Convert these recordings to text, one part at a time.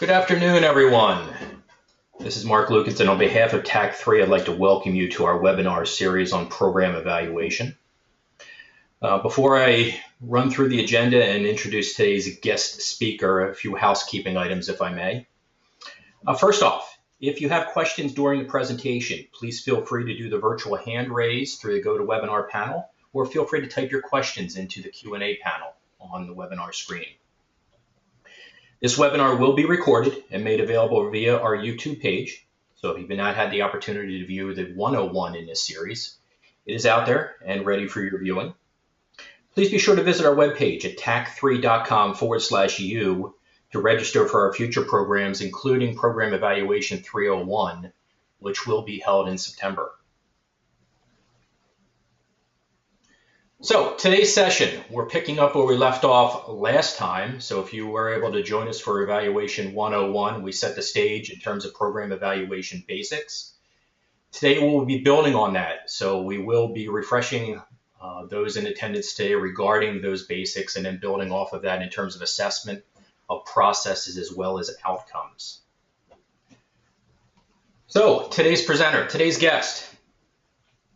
Good afternoon, everyone. This is Mark Lucas, and on behalf of TAC 3, I'd like to welcome you to our webinar series on program evaluation. Before I run through the agenda and introduce today's guest speaker, a few housekeeping items, if I may. First off, if you have questions during the presentation, please feel free to do the virtual hand raise through the GoToWebinar panel, or feel free to type your questions into the Q&A panel on the webinar screen. This webinar will be recorded and made available via our YouTube page. So if you've not had the opportunity to view the 101 in this series, it is out there and ready for your viewing. Please be sure to visit our webpage at tac3.com/u to register for our future programs, including Program Evaluation 301, which will be held in September. So today's session, we're picking up where we left off last time. So if you were able to join us for Evaluation 101, we set the stage in terms of program evaluation basics. Today we'll be building on that. So we will be refreshing those in attendance today regarding those basics and then building off of that in terms of assessment of processes as well as outcomes. So today's presenter, today's guest.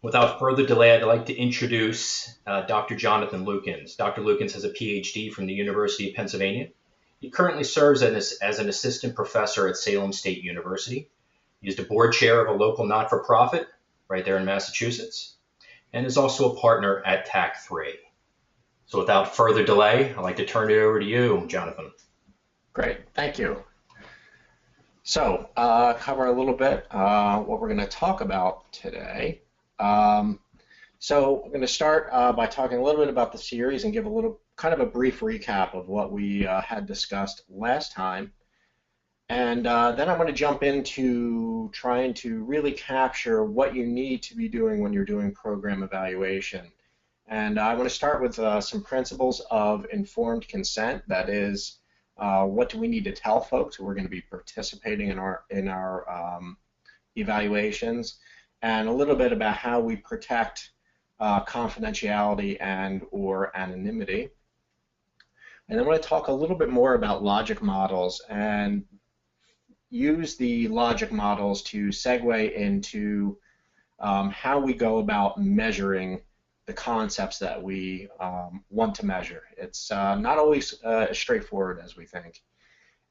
Without further delay, I'd like to introduce Dr. Jonathan Lukens. Dr. Lukens has a PhD from the University of Pennsylvania. He currently serves as an assistant professor at Salem State University. He is the board chair of a local not-for-profit right there in Massachusetts, and is also a partner at TAC 3. So without further delay, I'd like to turn it over to you, Jonathan. Great, thank you. So cover a little bit what we're going to talk about today. So I'm going to start by talking a little bit about the series and give a little kind of a brief recap of what we had discussed last time. And then I'm going to jump into trying to really capture what you need to be doing when you're doing program evaluation. And I want to start with some principles of informed consent. That is, what do we need to tell folks who are going to be participating in our evaluations, and a little bit about how we protect confidentiality and or anonymity. And then I want to talk a little bit more about logic models and use the logic models to segue into how we go about measuring the concepts that we want to measure. It's not always as straightforward as we think.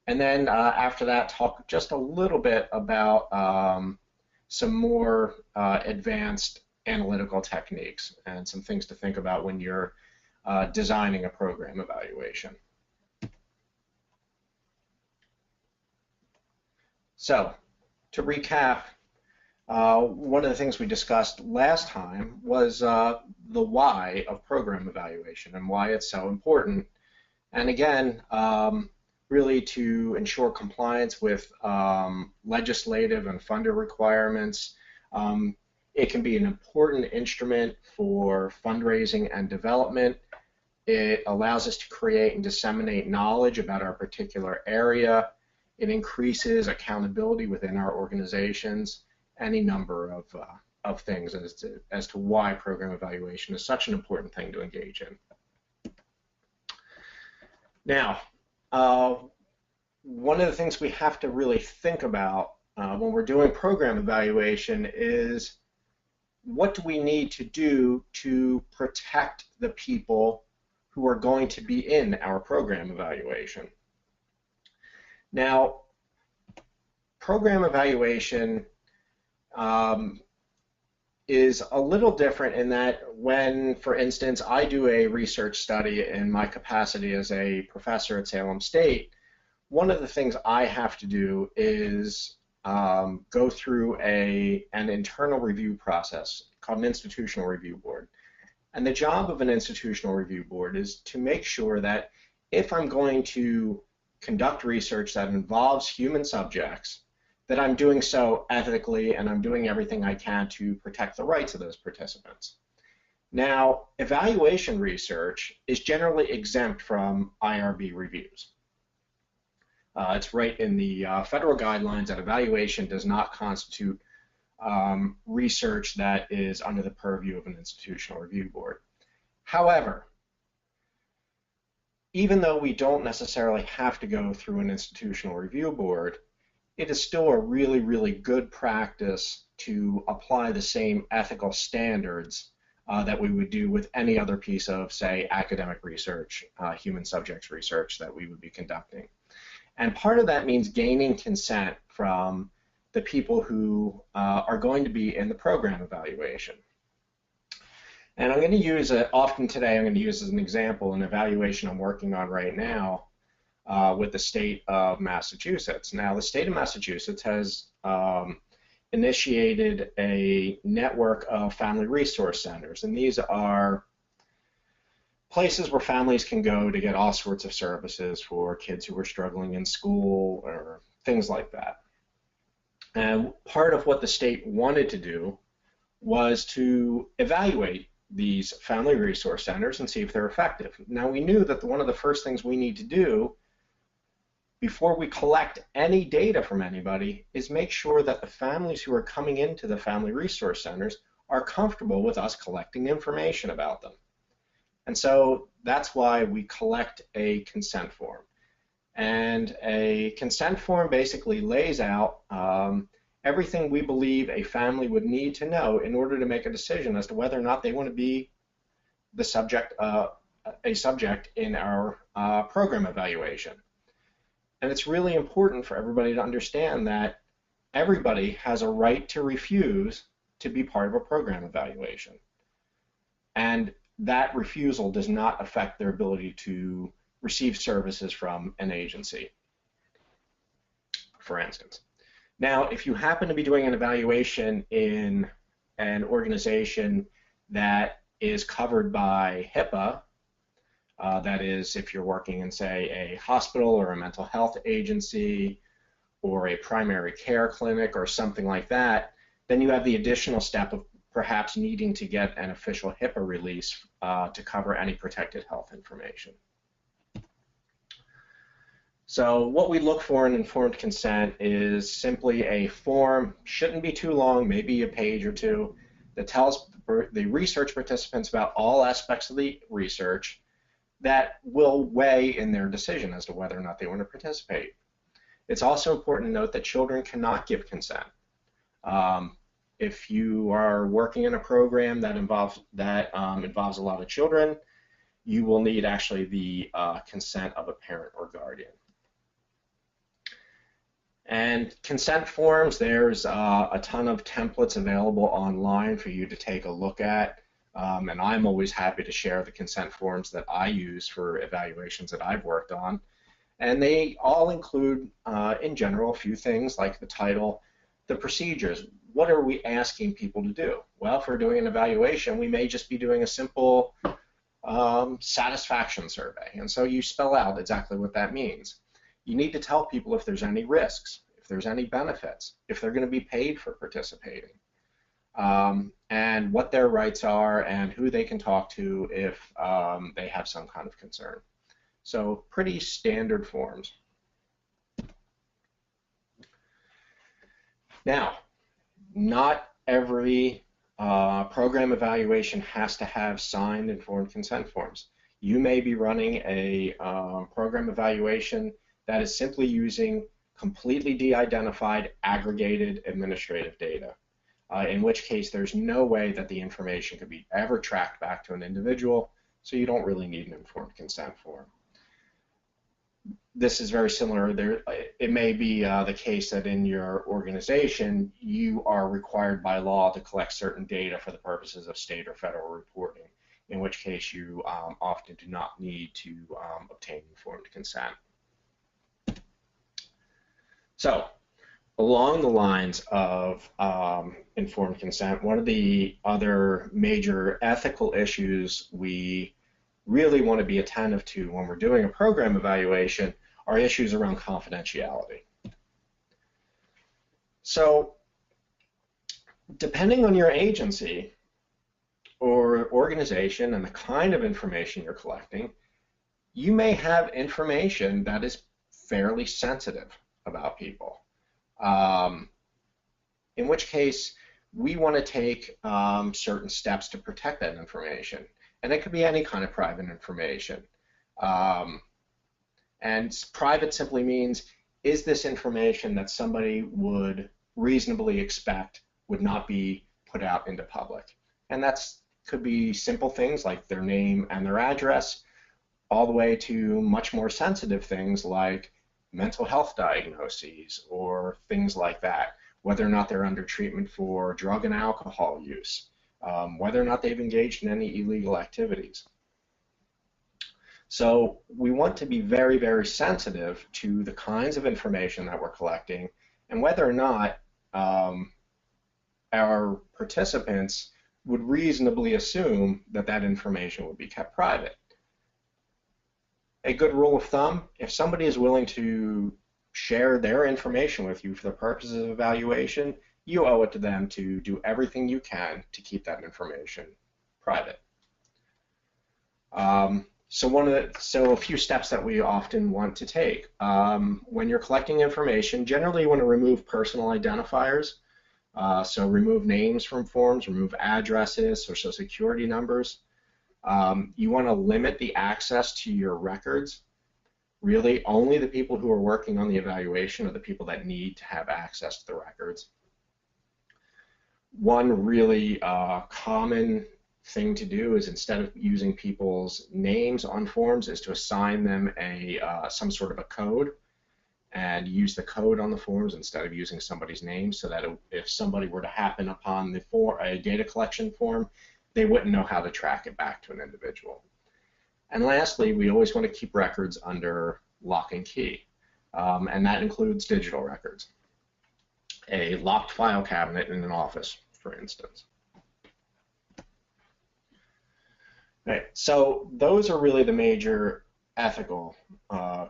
And then after that, talk just a little bit about some more advanced analytical techniques and some things to think about when you're designing a program evaluation. So, to recap, one of the things we discussed last time was the why of program evaluation and why it's so important. And again, really to ensure compliance with legislative and funder requirements. It can be an important instrument for fundraising and development. It allows us to create and disseminate knowledge about our particular area. It increases accountability within our organizations. Any number of things as to why program evaluation is such an important thing to engage in. Now, one of the things we have to really think about when we're doing program evaluation is what do we need to do to protect the people who are going to be in our program evaluation. Now, program evaluation is a little different in that when, for instance, I do a research study in my capacity as a professor at Salem State, one of the things I have to do is go through an internal review process called an institutional review board. And the job of an institutional review board is to make sure that if I'm going to conduct research that involves human subjects, that I'm doing so ethically and I'm doing everything I can to protect the rights of those participants. Now, evaluation research is generally exempt from IRB reviews. It's right in the federal guidelines that evaluation does not constitute research that is under the purview of an institutional review board. However, even though we don't necessarily have to go through an institutional review board, it is still a really, really good practice to apply the same ethical standards that we would do with any other piece of, say, academic research, human subjects research that we would be conducting. And part of that means gaining consent from the people who are going to be in the program evaluation. And I'm going to use often today, I'm going to use as an example an evaluation I'm working on right now with the state of Massachusetts. Now, the state of Massachusetts has initiated a network of family resource centers, and these are places where families can go to get all sorts of services for kids who are struggling in school or things like that. And part of what the state wanted to do was to evaluate these family resource centers and see if they're effective. Now, we knew that one of the first things we need to do before we collect any data from anybody is make sure that the families who are coming into the family resource centers are comfortable with us collecting information about them. And so that's why we collect a consent form. And a consent form basically lays out everything we believe a family would need to know in order to make a decision as to whether or not they want to be the subject, a subject in our program evaluation. And it's really important for everybody to understand that everybody has a right to refuse to be part of a program evaluation. And that refusal does not affect their ability to receive services from an agency, for instance. Now, if you happen to be doing an evaluation in an organization that is covered by HIPAA, that is, if you're working in, say, a hospital or a mental health agency or a primary care clinic or something like that, then you have the additional step of perhaps needing to get an official HIPAA release to cover any protected health information. So what we look for in informed consent is simply a form, shouldn't be too long, maybe a page or two, that tells the research participants about all aspects of the research that will weigh in their decision as to whether or not they want to participate. It's also important to note that children cannot give consent. If you are working in a program that involves a lot of children, you will need actually the consent of a parent or guardian. And consent forms, there's a ton of templates available online for you to take a look at. And I'm always happy to share the consent forms that I use for evaluations that I've worked on. And they all include, in general, a few things like the title, the procedures. What are we asking people to do? Well, if we're doing an evaluation, we may just be doing a simple satisfaction survey. And so you spell out exactly what that means. You need to tell people if there's any risks, if there's any benefits, if they're going to be paid for participating, and what their rights are and who they can talk to if they have some kind of concern. So pretty standard forms. Now, not every program evaluation has to have signed informed consent forms. You may be running a program evaluation that is simply using completely de-identified aggregated administrative data, in which case there's no way that the information could be ever tracked back to an individual, so you don't really need an informed consent form. This is very similar. It may be the case that in your organization you are required by law to collect certain data for the purposes of state or federal reporting, in which case you often do not need to obtain informed consent. So, along the lines of informed consent, one of the other major ethical issues we really want to be attentive to when we're doing a program evaluation are issues around confidentiality. So, depending on your agency or organization and the kind of information you're collecting, you may have information that is fairly sensitive about people. In which case, we want to take certain steps to protect that information. And it could be any kind of private information. Um, and private simply means, is this information that somebody would reasonably expect would not be put out into public? And that's could be simple things like their name and their address, all the way to much more sensitive things like mental health diagnoses or things like that, whether or not they're under treatment for drug and alcohol use, whether or not they've engaged in any illegal activities. So we want to be very, very sensitive to the kinds of information that we're collecting and whether or not our participants would reasonably assume that that information would be kept private. A good rule of thumb, if somebody is willing to share their information with you for the purposes of evaluation, you owe it to them to do everything you can to keep that information private. So a few steps that we often want to take. When you're collecting information, generally you want to remove personal identifiers. So remove names from forms, remove addresses, social security numbers. You want to limit the access to your records. Really, only the people who are working on the evaluation are the people that need to have access to the records. One really common thing to do is, instead of using people's names on forms, is to assign them some sort of a code and use the code on the forms instead of using somebody's name, so that if somebody were to happen upon a data collection form, they wouldn't know how to track it back to an individual. And lastly, we always want to keep records under lock and key, and that includes digital records. A locked file cabinet in an office, for instance. Right, so those are really the major ethical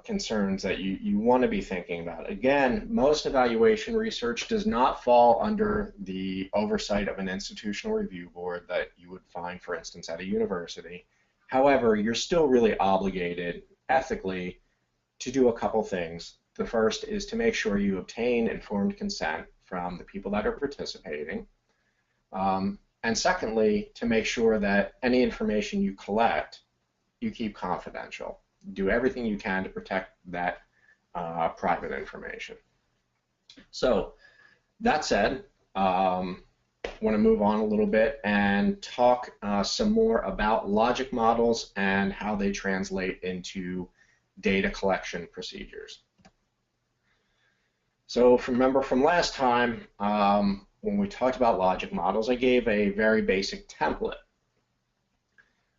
concerns that you want to be thinking about. Again, most evaluation research does not fall under the oversight of an institutional review board that you would find, for instance, at a university. However, you're still really obligated ethically to do a couple things. The first is to make sure you obtain informed consent from the people that are participating. And secondly, to make sure that any information you collect, you keep confidential. Do everything you can to protect that private information. So that said, I want to move on a little bit and talk some more about logic models and how they translate into data collection procedures. So remember from last time, when we talked about logic models, I gave a very basic template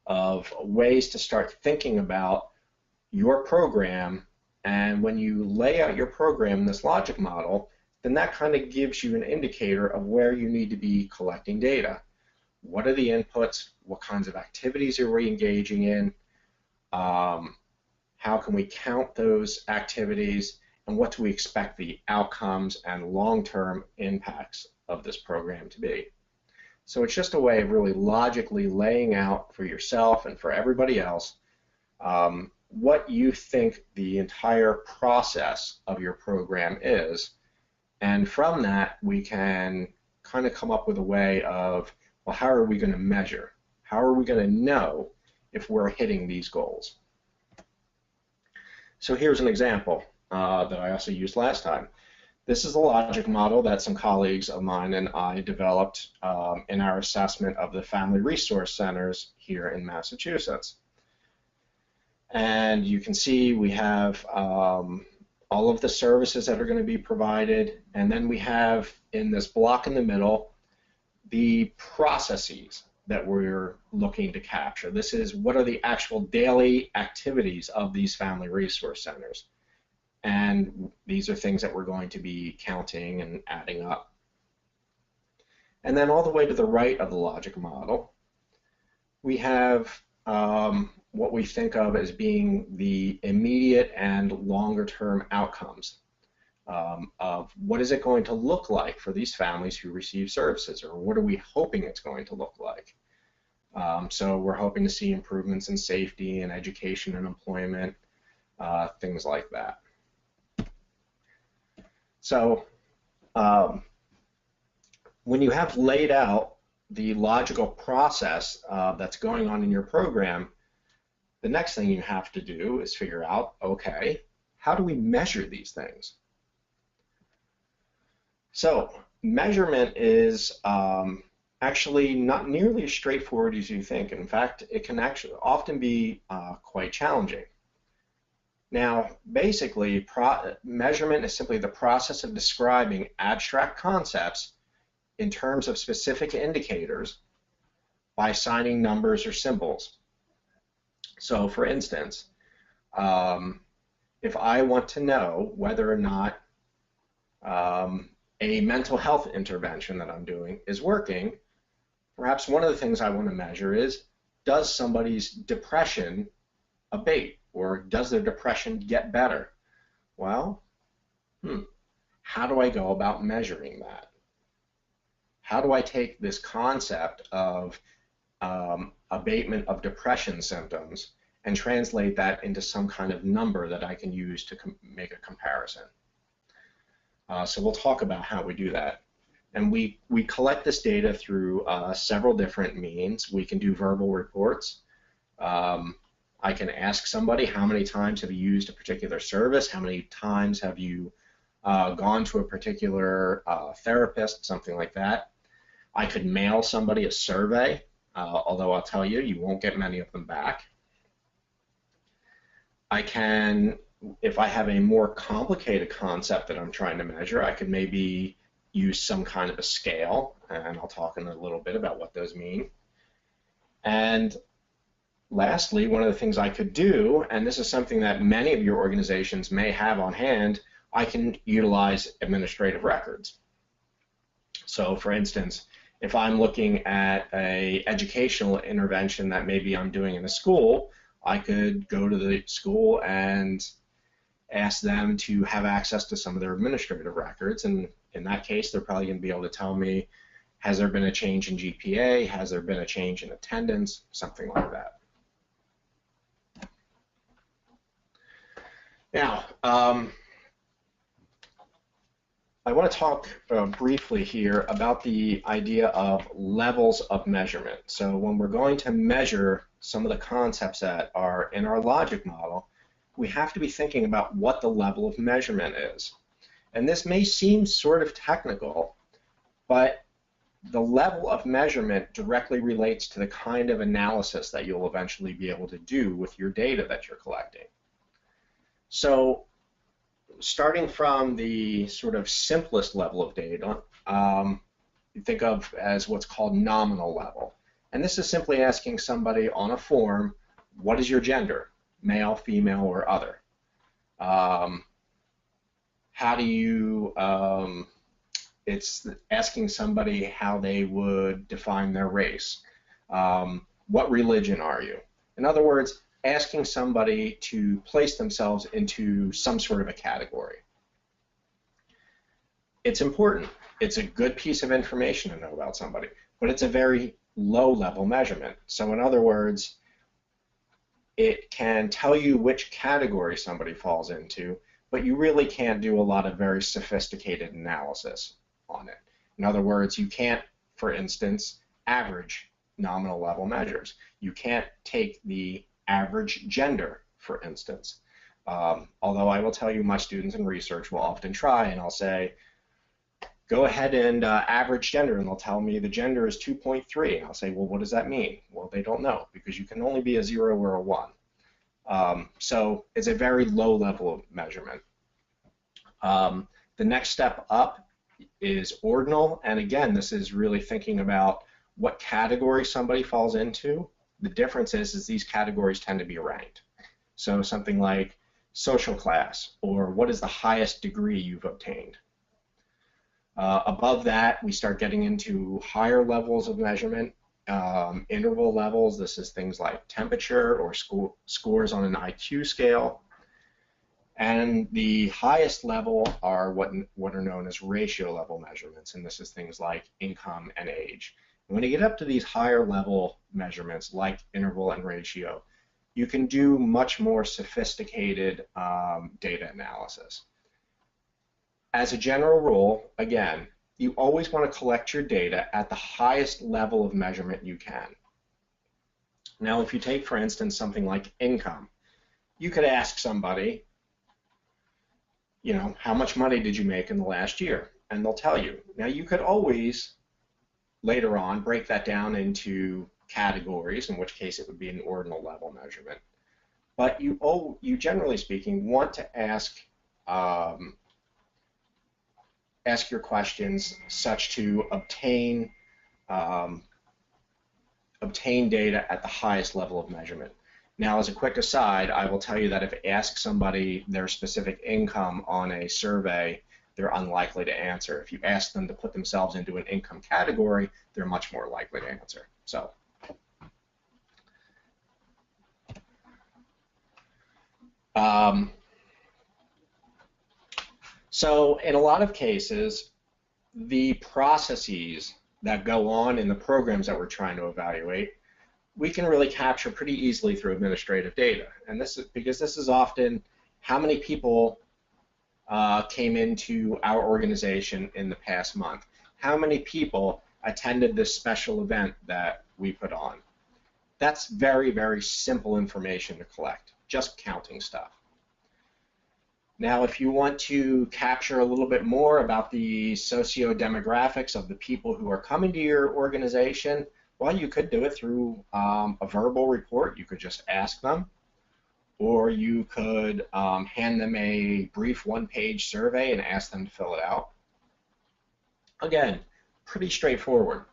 of ways to start thinking about your program. And when you lay out your program in this logic model, then that kind of gives you an indicator of where you need to be collecting data. What are the inputs? What kinds of activities are we engaging in? How can we count those activities? And what do we expect the outcomes and long-term impacts of this program to be? So it's just a way of really logically laying out for yourself and for everybody else what you think the entire process of your program is. And from that, we can kind of come up with a way of, well, how are we going to measure? How are we going to know if we're hitting these goals? So here's an example that I also used last time. This is a logic model that some colleagues of mine and I developed in our assessment of the family resource centers here in Massachusetts. And you can see we have all of the services that are going to be provided, and then we have in this block in the middle the processes that we're looking to capture. This is what are the actual daily activities of these family resource centers. And these are things that we're going to be counting and adding up. And then all the way to the right of the logic model, we have what we think of as being the immediate and longer-term outcomes of what is it going to look like for these families who receive services, or what are we hoping it's going to look like. So we're hoping to see improvements in safety and education and employment, things like that. So when you have laid out the logical process that's going on in your program, the next thing you have to do is figure out, okay, how do we measure these things? So measurement is actually not nearly as straightforward as you think. In fact, it can actually often be quite challenging. Now, basically, measurement is simply the process of describing abstract concepts in terms of specific indicators by assigning numbers or symbols. So, for instance, if I want to know whether or not a mental health intervention that I'm doing is working, perhaps one of the things I want to measure is, does somebody's depression abate, or does their depression get better? Well, how do I go about measuring that? How do I take this concept of abatement of depression symptoms and translate that into some kind of number that I can use to make a comparison? So we'll talk about how we do that. And we collect this data through several different means. We can do verbal reports. I can ask somebody, how many times have you used a particular service? How many times have you gone to a particular therapist, something like that. I could mail somebody a survey, although I'll tell you, you won't get many of them back. I can, if I have a more complicated concept that I'm trying to measure, I could maybe use some kind of a scale, and I'll talk in a little bit about what those mean. And lastly, one of the things I could do, and this is something that many of your organizations may have on hand, I can utilize administrative records. So for instance, if I'm looking at an educational intervention that maybe I'm doing in a school, I could go to the school and ask them to have access to some of their administrative records, and in that case, they're probably going to be able to tell me, has there been a change in GPA, has there been a change in attendance, something like that. Now, I want to talk briefly here about the idea of levels of measurement. So when we're going to measure some of the concepts that are in our logic model, we have to be thinking about what the level of measurement is. And this may seem sort of technical, but the level of measurement directly relates to the kind of analysis that you'll eventually be able to do with your data that you're collecting. So starting from the sort of simplest level of data, you think of as what's called nominal level. And this is simply asking somebody on a form, what is your gender? Male, female, or other? How do you, it's asking somebody how they would define their race. What religion are you? In other words, asking somebody to place themselves into some sort of a category. It's important. It's a good piece of information to know about somebody, but it's a very low-level measurement. So in other words, it can tell you which category somebody falls into, but you really can't do a lot of very sophisticated analysis on it. In other words, you can't, for instance, average nominal level measures. You can't take the average gender, for instance. Although I will tell you, my students in research will often try, and I'll say, go ahead and average gender, and they'll tell me the gender is 2.3. And I'll say, well, what does that mean? Well, they don't know, because you can only be a 0 or a 1. So it's a very low level of measurement. The next step up is ordinal, and again, this is really thinking about what category somebody falls into. The difference is these categories tend to be ranked. So something like social class, or what is the highest degree you've obtained. Above that, we start getting into higher levels of measurement, interval levels. This is things like temperature or scores on an IQ scale. And the highest level are what are known as ratio level measurements, and this is things like income and age. When you get up to these higher level measurements like interval and ratio, you can do much more sophisticated data analysis. As a general rule, again, you always want to collect your data at the highest level of measurement you can. Now, if you take, for instance, something like income, you could ask somebody, you know, how much money did you make in the last year? And they'll tell you. Now, you could always later on break that down into categories, in which case it would be an ordinal level measurement. But you generally speaking want to ask your questions such to obtain data at the highest level of measurement. Now, as a quick aside, I will tell you that if I ask somebody their specific income on a survey, they're unlikely to answer. If you ask them to put themselves into an income category, they're much more likely to answer. So in a lot of cases, the processes that go on in the programs that we're trying to evaluate, we can really capture pretty easily through administrative data. And this is because this is often how many people came into our organization in the past month. How many people attended this special event that we put on? That's very, very simple information to collect, just counting stuff. Now, if you want to capture a little bit more about the socio-demographics of the people who are coming to your organization, well, you could do it through a verbal report. You could just ask them, or you could hand them a brief one-page survey and ask them to fill it out. Again, pretty straightforward.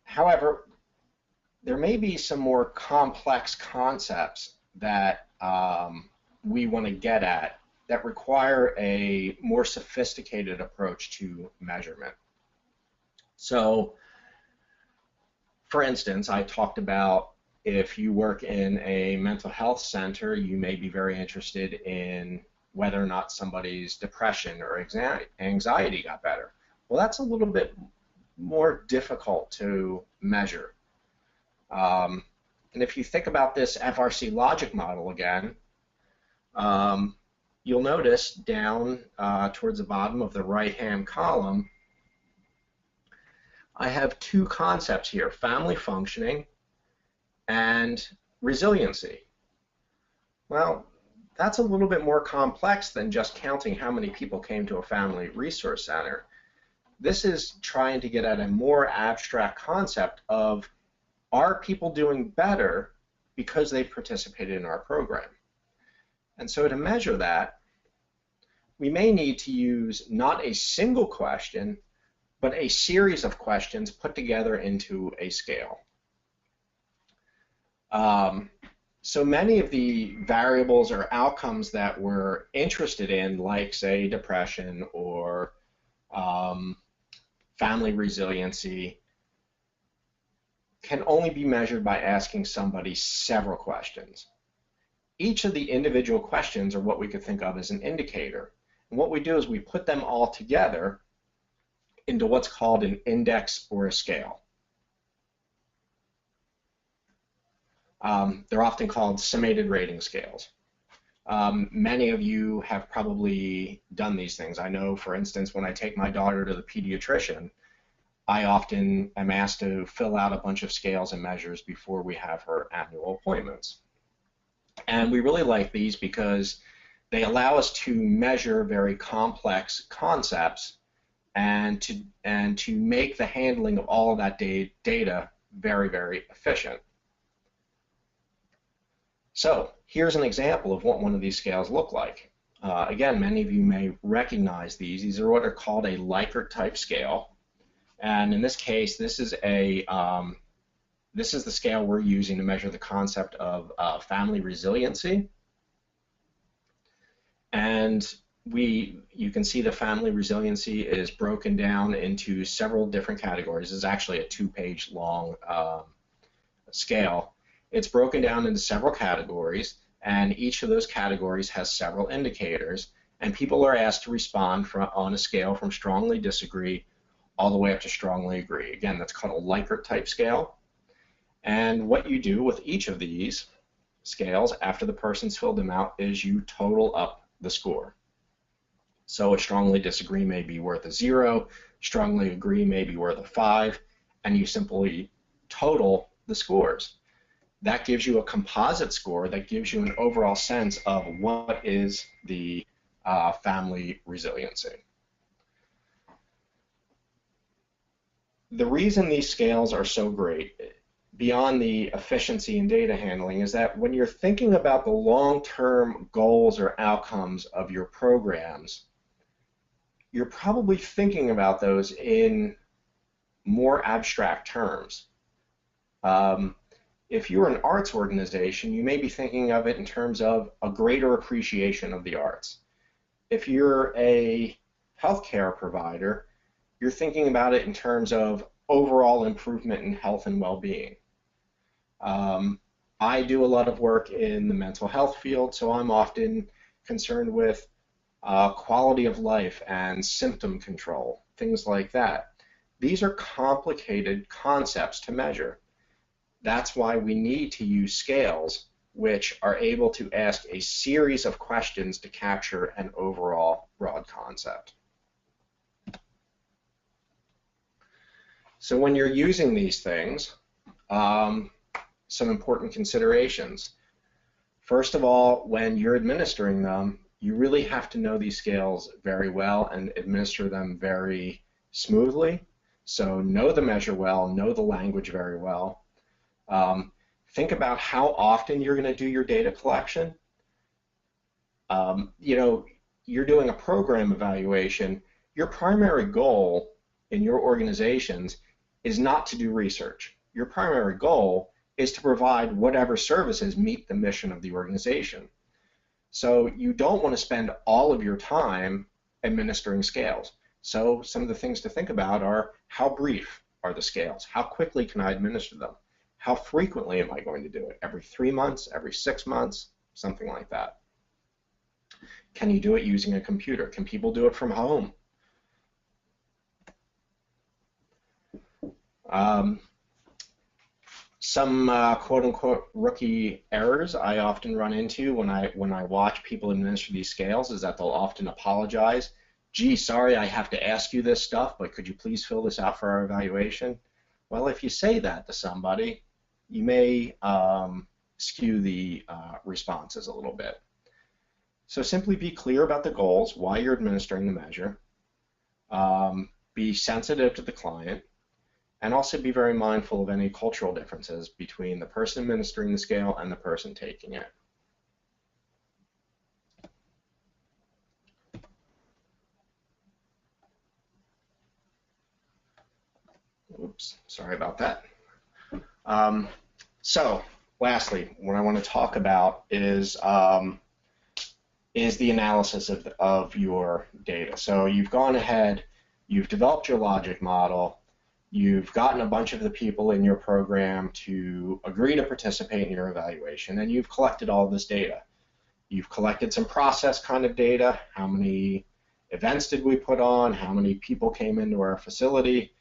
However, there may be some more complex concepts that we want to get at that require a more sophisticated approach to measurement. So, for instance, I talked about if you work in a mental health center, you may be very interested in whether or not somebody's depression or anxiety got better. Well, that's a little bit more difficult to measure. And if you think about this FRC logic model again, you'll notice down towards the bottom of the right-hand column, I have two concepts here, family functioning and resiliency. Well, that's a little bit more complex than just counting how many people came to a family resource center. This is trying to get at a more abstract concept of, are people doing better because they participated in our program? And so to measure that, we may need to use not a single question, but a series of questions put together into a scale. So many of the variables or outcomes that we're interested in, like say depression or family resiliency, can only be measured by asking somebody several questions. Each of the individual questions are what we could think of as an indicator. And what we do is we put them all together into what's called an index or a scale. They're often called summated rating scales. Many of you have probably done these things. I know, for instance, when I take my daughter to the pediatrician, I often am asked to fill out a bunch of scales and measures before we have her annual appointments. And we really like these because they allow us to measure very complex concepts and to make the handling of all of that data very, very efficient. So here's an example of what one of these scales look like. Again, many of you may recognize these. These are what are called a Likert type scale. And in this case, this is the scale we're using to measure the concept of family resiliency. And you can see the family resiliency is broken down into several different categories. It's actually a 2-page long scale. It's broken down into several categories, and each of those categories has several indicators, and people are asked to respond on a scale from strongly disagree all the way up to strongly agree. Again, that's called a Likert type scale. And what you do with each of these scales after the person's filled them out is you total up the score. So a strongly disagree may be worth a 0, strongly agree may be worth a 5, and you simply total the scores. That gives you a composite score that gives you an overall sense of what is the family resiliency. The reason these scales are so great, beyond the efficiency in data handling, is that when you're thinking about the long-term goals or outcomes of your programs, you're probably thinking about those in more abstract terms. If you're an arts organization, you may be thinking of it in terms of a greater appreciation of the arts. If you're a healthcare provider, you're thinking about it in terms of overall improvement in health and well-being. I do a lot of work in the mental health field, so I'm often concerned with quality of life and symptom control, things like that. These are complicated concepts to measure. That's why we need to use scales which are able to ask a series of questions to capture an overall broad concept. So when you're using these things, some important considerations. First of all, when you're administering them, you really have to know these scales very well and administer them very smoothly. So know the measure well, know the language very well. Think about how often you're going to do your data collection. You're doing a program evaluation. Your primary goal in your organizations is not to do research. Your primary goal is to provide whatever services meet the mission of the organization. So you don't want to spend all of your time administering scales. So some of the things to think about are, how brief are the scales? How quickly can I administer them? How frequently am I going to do it? Every 3 months, every 6 months, something like that. Can you do it using a computer? Can people do it from home? Some quote-unquote rookie errors I often run into when I watch people administer these scales is that they'll often apologize. Gee, sorry, I have to ask you this stuff, but could you please fill this out for our evaluation? Well, if you say that to somebody, you may skew the responses a little bit. So simply be clear about the goals, why you're administering the measure, be sensitive to the client, and also be very mindful of any cultural differences between the person administering the scale and the person taking it. Oops, sorry about that. So lastly, what I want to talk about is the analysis of your data. So you've gone ahead, you've developed your logic model, you've gotten a bunch of the people in your program to agree to participate in your evaluation, and you've collected all this data. You've collected some process kind of data. How many events did we put on? How many people came into our facility?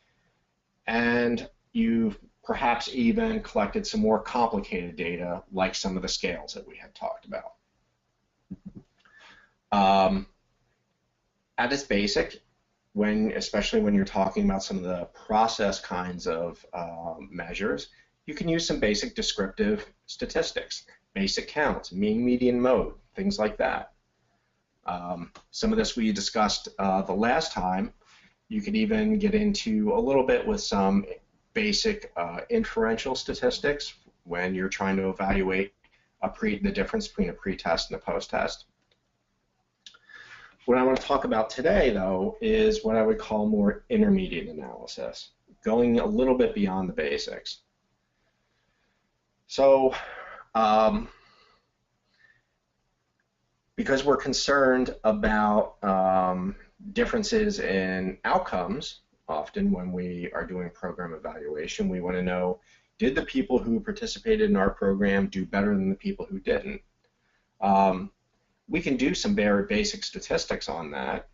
And you've perhaps even collected some more complicated data, like some of the scales that we had talked about. At its basic, especially when you're talking about some of the process kinds of measures, you can use some basic descriptive statistics, basic counts, mean, median, mode, things like that. Some of this we discussed the last time. You could even get into a little bit with some basic inferential statistics when you're trying to evaluate the difference between a pre-test and a post-test. What I want to talk about today, though, is what I would call more intermediate analysis, going a little bit beyond the basics. So, because we're concerned about differences in outcomes, often when we are doing program evaluation, we want to know, did the people who participated in our program do better than the people who didn't? We can do some very basic statistics on that,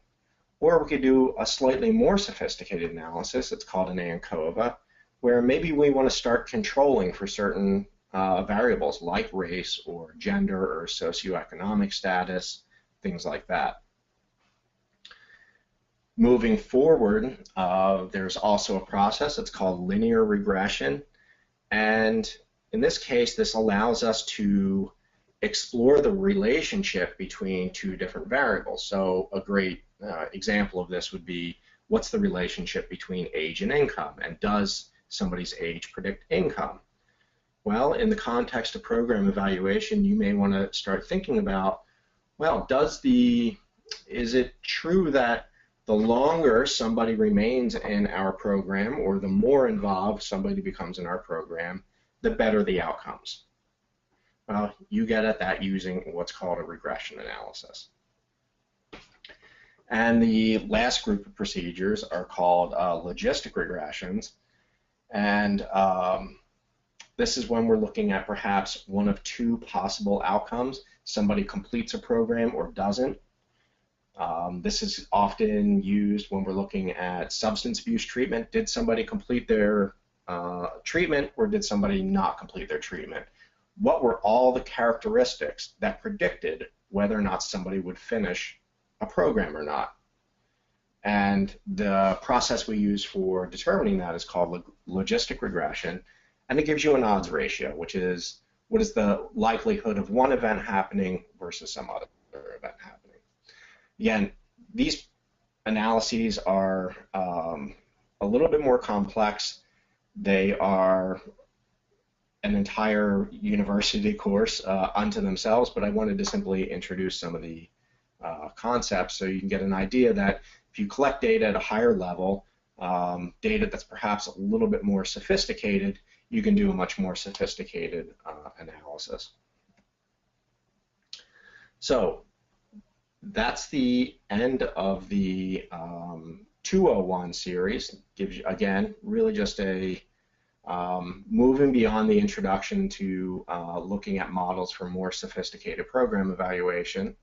or we could do a slightly more sophisticated analysis. It's called an ANCOVA, where maybe we want to start controlling for certain variables like race or gender or socioeconomic status, things like that. Moving forward, there's also a process that's called linear regression. And in this case, this allows us to explore the relationship between two different variables. So a great example of this would be, what's the relationship between age and income? And does somebody's age predict income? Well, in the context of program evaluation, you may want to start thinking about, well, is it true that the longer somebody remains in our program, or the more involved somebody becomes in our program, the better the outcomes? Well, you get at that using what's called a regression analysis. And the last group of procedures are called logistic regressions. And this is when we're looking at perhaps one of two possible outcomes. Somebody completes a program or doesn't. This is often used when we're looking at substance abuse treatment. Did somebody complete their treatment, or did somebody not complete their treatment? What were all the characteristics that predicted whether or not somebody would finish a program or not? And the process we use for determining that is called logistic regression, and it gives you an odds ratio, which is what is the likelihood of one event happening versus some other event happening. Again, these analyses are a little bit more complex. They are an entire university course unto themselves, but I wanted to simply introduce some of the concepts so you can get an idea that if you collect data at a higher level, data that's perhaps a little bit more sophisticated, you can do a much more sophisticated analysis. So that's the end of the 201 series. Gives you, again, really just a moving beyond the introduction to looking at models for more sophisticated program evaluation.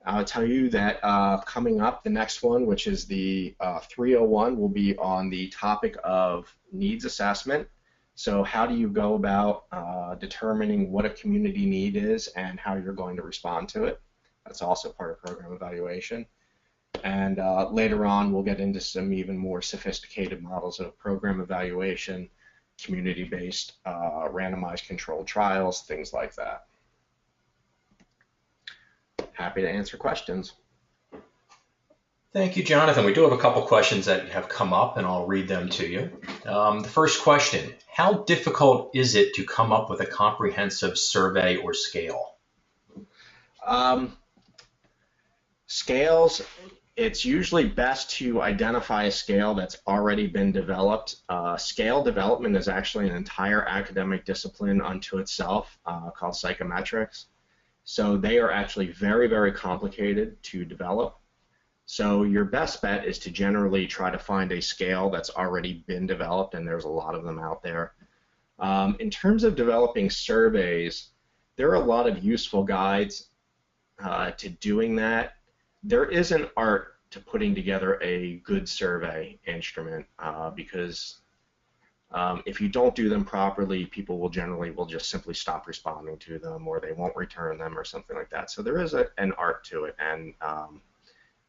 I'll tell you that coming up, the next one, which is the 301, will be on the topic of needs assessment. So how do you go about determining what a community need is and how you're going to respond to it? That's also part of program evaluation. And later on, we'll get into some even more sophisticated models of program evaluation, community-based randomized controlled trials, things like that. Happy to answer questions. Thank you, Jonathan. We do have a couple questions that have come up, and I'll read them to you. The first question, how difficult is it to come up with a comprehensive survey or scale? Scales, it's usually best to identify a scale that's already been developed. Scale development is actually an entire academic discipline unto itself called psychometrics. So they are actually very, very complicated to develop. So your best bet is to generally try to find a scale that's already been developed, and there's a lot of them out there. In terms of developing surveys, there are a lot of useful guides to doing that. There is an art to putting together a good survey instrument because if you don't do them properly, people will generally just simply stop responding to them, or they won't return them, or something like that. So there is an art to it, and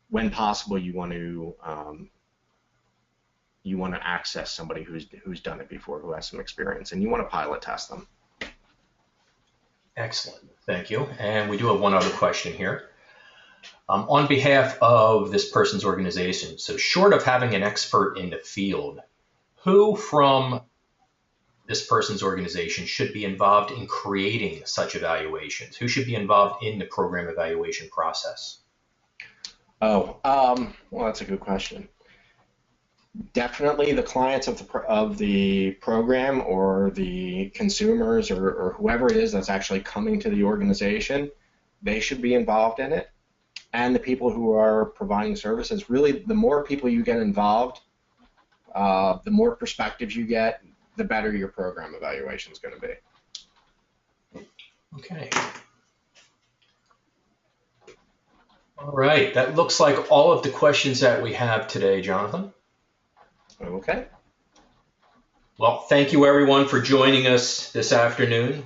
when possible, you want to access somebody who's done it before, who has some experience, and you want to pilot test them. Excellent, thank you. And we do have one other question here. On behalf of this person's organization, so short of having an expert in the field, who from this person's organization should be involved in creating such evaluations? Who should be involved in the program evaluation process? Oh, well, that's a good question. Definitely the clients of the program, or the consumers, or whoever it is that's actually coming to the organization, they should be involved in it. And the people who are providing services, really, the more people you get involved, the more perspectives you get, the better your program evaluation is going to be. Okay. All right, that looks like all of the questions that we have today, Jonathan. Okay. Well, thank you everyone for joining us this afternoon.